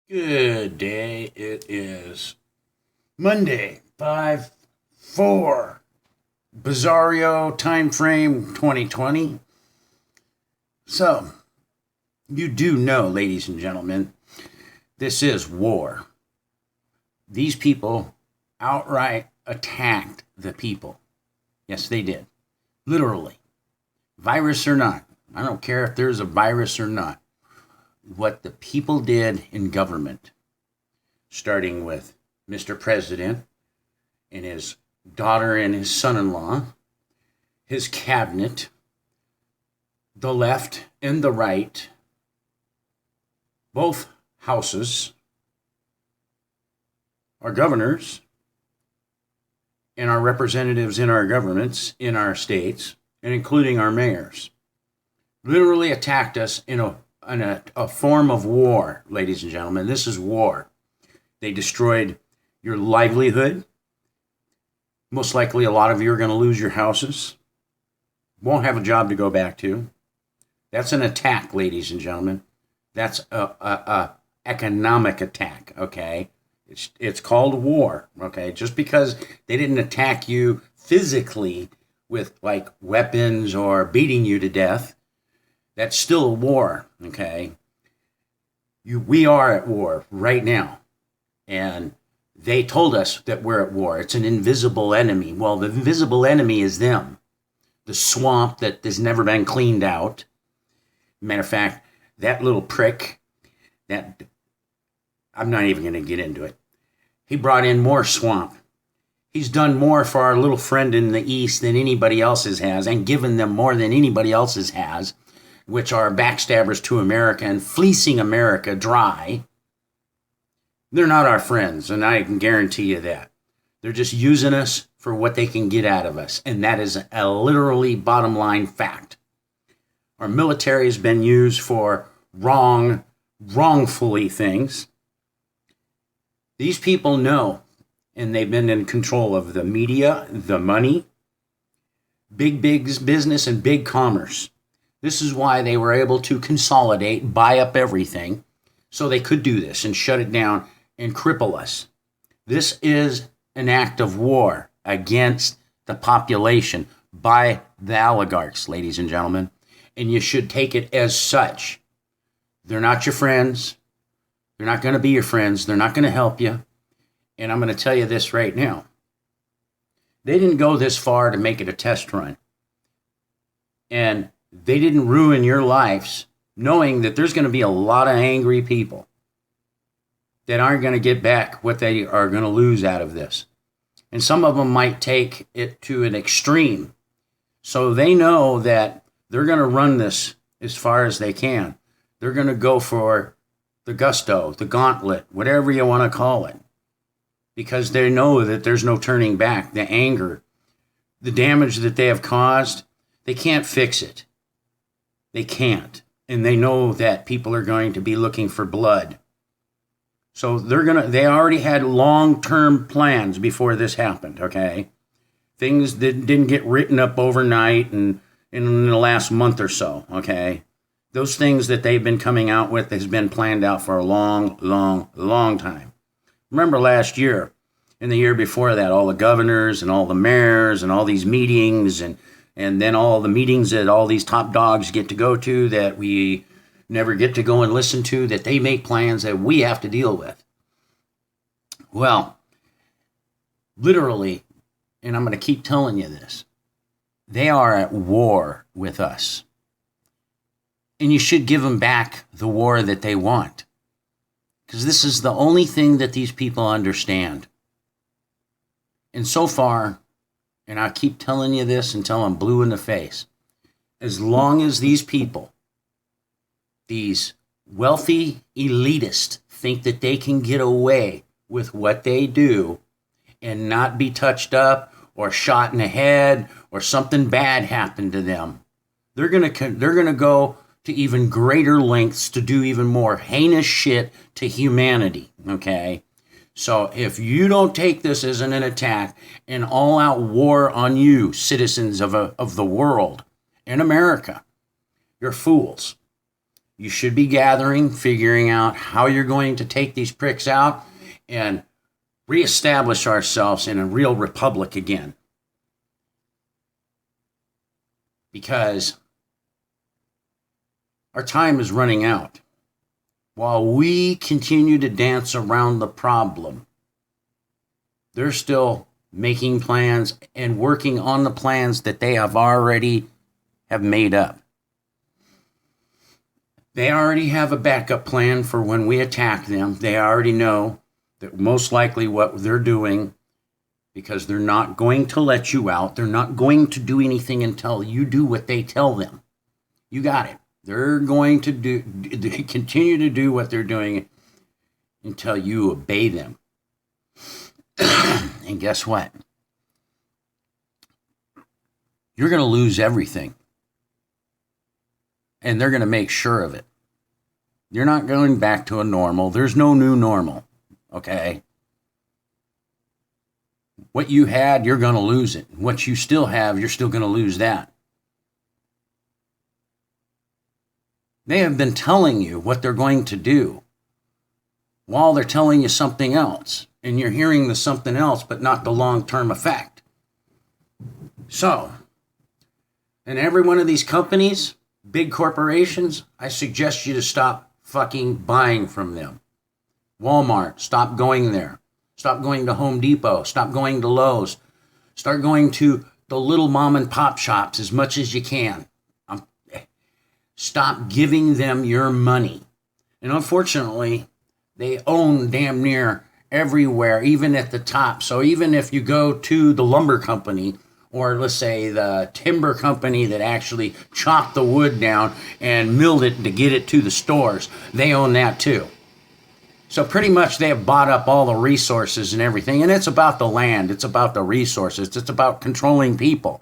Good day. It is Monday, 5/4, Bizarro time frame 2020. So, you do know, ladies and gentlemen, this is war. These people outright attacked the people. Yes, they did. Literally. Virus or not. I don't care if there's a virus or not. What the people did in government, starting with Mr. President and his daughter and his son-in-law, his cabinet, the left and the right, both houses, our governors, and our representatives in our governments, in our states, and including our mayors, literally attacked us in a form of war, ladies and gentlemen. This is war. They destroyed your livelihood. Most likely a lot of you are going to lose your houses. Won't have a job to go back to. That's an attack, ladies and gentlemen. That's a economic attack, okay? It's called war, okay? Just because they didn't attack you physically with like weapons or beating you to death, that's still a war, okay? We are at war right now. And they told us that we're at war. It's an invisible enemy. Well, the invisible enemy is them. The swamp that has never been cleaned out. Matter of fact, that little prick, I'm not even going to get into it. He brought in more swamp. He's done more for our little friend in the East than anybody else's has, and given them more than anybody else's has, which are backstabbers to America and fleecing America dry. They're not our friends, and I can guarantee you that. They're just using us for what they can get out of us, and that is a literally bottom line fact. Our military has been used for wrongfully things. These people know, and they've been in control of the media, the money, big business, and big commerce. This is why they were able to consolidate, buy up everything, so they could do this and shut it down and cripple us. This is an act of war against the population by the oligarchs, ladies and gentlemen, and you should take it as such. They're not your friends. They're not going to be your friends. They're not going to help you. And I'm going to tell you this right now. They didn't go this far to make it a test run. And they didn't ruin your lives knowing that there's going to be a lot of angry people that aren't going to get back what they are going to lose out of this. And some of them might take it to an extreme. So they know that they're going to run this as far as they can. They're going to go for the gusto, the gauntlet, whatever you want to call it. Because they know that there's no turning back. The anger, the damage that they have caused, they can't fix it. They can't. And they know that people are going to be looking for blood. So they already had long-term plans before this happened, okay? Things that didn't get written up overnight and in the last month or so, okay? Those things that they've been coming out with has been planned out for a long time. Remember last year and the year before that, all the governors and all the mayors and all these meetings and then all the meetings that all these top dogs get to go to that we never get to go and listen to, that they make plans that we have to deal with. Well, literally, and I'm going to keep telling you this, they are at war with us. And you should give them back the war that they want. Because this is the only thing that these people understand. And so far, and I keep telling you this until I'm blue in the face, as long as these people, these wealthy elitists, think that they can get away with what they do and not be touched up or shot in the head or something bad happen to them, they're gonna go to even greater lengths to do even more heinous shit to humanity, okay? So if you don't take this as an attack, an all-out war on you, citizens of the world, in America, you're fools. You should be gathering, figuring out how you're going to take these pricks out and reestablish ourselves in a real republic again. Because our time is running out. While we continue to dance around the problem, they're still making plans and working on the plans that they have already have made up. They already have a backup plan for when we attack them. They already know that most likely what they're doing, because they're not going to let you out. They're not going to do anything until you do what they tell them. You got it. They're going to continue to do what they're doing until you obey them. And guess what? You're going to lose everything. And they're going to make sure of it. You're not going back to a normal. There's no new normal. Okay? What you had, you're going to lose it. What you still have, you're still going to lose that. They have been telling you what they're going to do while they're telling you something else. And you're hearing the something else, but not the long-term effect. So, in every one of these companies, big corporations, I suggest you to stop fucking buying from them. Walmart, stop going there. Stop going to Home Depot. Stop going to Lowe's. Start going to the little mom and pop shops as much as you can. Stop giving them your money. And unfortunately, they own damn near everywhere, even at the top. So even if you go to the lumber company, or let's say the timber company that actually chopped the wood down and milled it to get it to the stores, they own that too. So pretty much they have bought up all the resources and everything. And it's about the land. It's about the resources. It's about controlling people.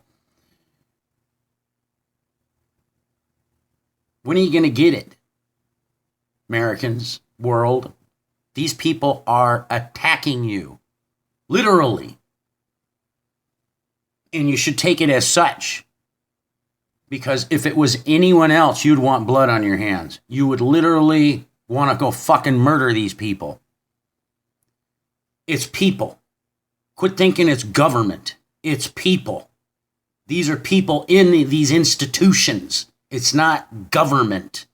When are you going to get it? Americans, world, these people are attacking you. Literally. And you should take it as such. Because if it was anyone else, you'd want blood on your hands. You would literally want to go fucking murder these people. It's people. Quit thinking it's government. It's people. These are people in these institutions. It's not government.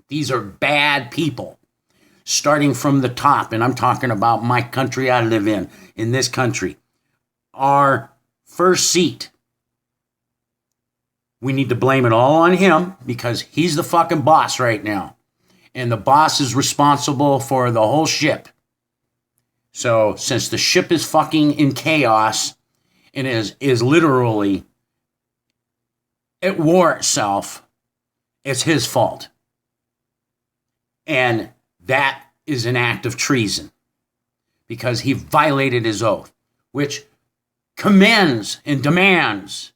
These are bad people. Starting from the top, and I'm talking about my country I live in this country. Our first seat. We need to blame it all on him because he's the fucking boss right now. And the boss is responsible for the whole ship. So since the ship is fucking in chaos and is literally at war itself, it's his fault. And that is an act of treason because he violated his oath, which commends and demands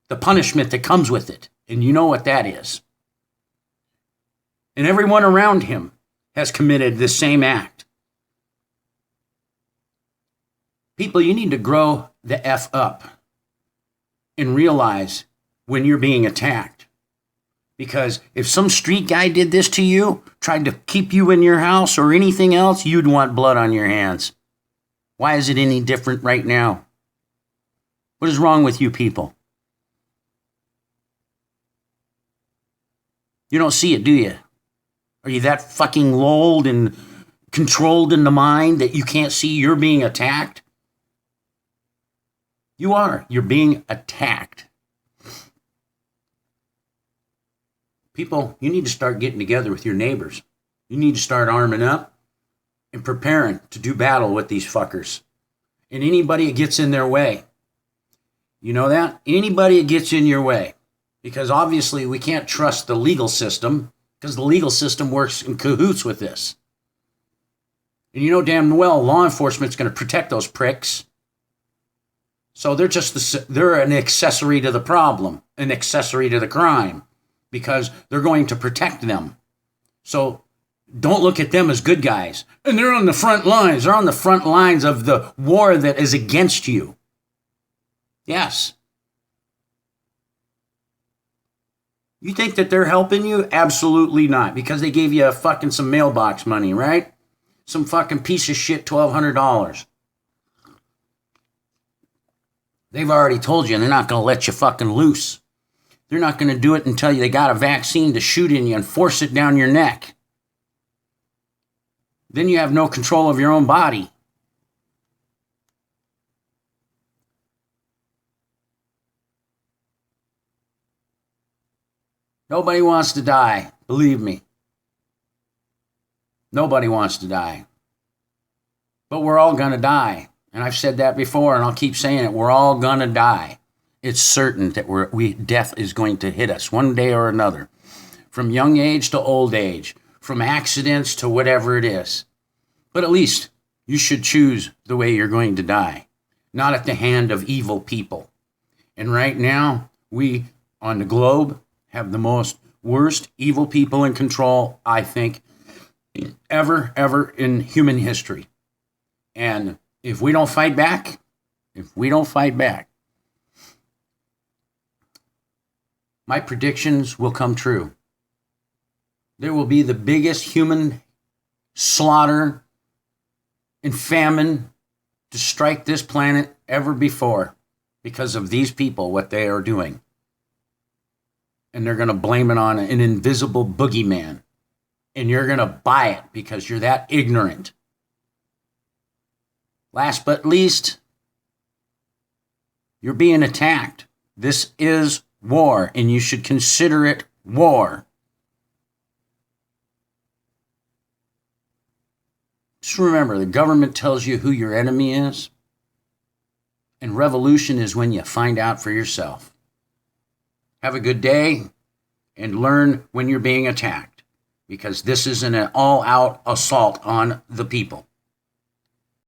the punishment that comes with it. And you know what that is. And everyone around him has committed the same act. People, you need to grow the F up and realize when you're being attacked. Because if some street guy did this to you, tried to keep you in your house or anything else, you'd want blood on your hands. Why is it any different right now? What is wrong with you people? You don't see it, do you? Are you that fucking lulled and controlled in the mind that you can't see you're being attacked? You are. You're being attacked. People, you need to start getting together with your neighbors. You need to start arming up and preparing to do battle with these fuckers. And anybody that gets in their way. You know that? Anybody that gets in your way. Because obviously we can't trust the legal system because the legal system works in cahoots with this. And you know damn well law enforcement's going to protect those pricks. So they're an accessory to the problem, an accessory to the crime. Because they're going to protect them. So don't look at them as good guys. And they're on the front lines. They're on the front lines of the war that is against you. Yes. You think that they're helping you? Absolutely not, because they gave you some mailbox money, right? Some fucking piece of shit $1,200. They've already told you they're not going to let you fucking loose. They're not going to do it until they got a vaccine to shoot in you and force it down your neck. Then you have no control of your own body. Nobody wants to die, believe me. Nobody wants to die. But we're all going to die. And I've said that before, and I'll keep saying it. We're all going to die. It's certain that death is going to hit us one day or another. From young age to old age. From accidents to whatever it is. But at least you should choose the way you're going to die. Not at the hand of evil people. And right now, we on the globe have the worst evil people in control, I think, ever in human history. And if we don't fight back, my predictions will come true. There will be the biggest human slaughter and famine to strike this planet ever before because of these people, what they are doing. And they're going to blame it on an invisible boogeyman. And you're going to buy it because you're that ignorant. Last but least, you're being attacked. This is war, and you should consider it war. Just remember, the government tells you who your enemy is, and revolution is when you find out for yourself. Have a good day, and learn when you're being attacked, because this is an all-out assault on the people.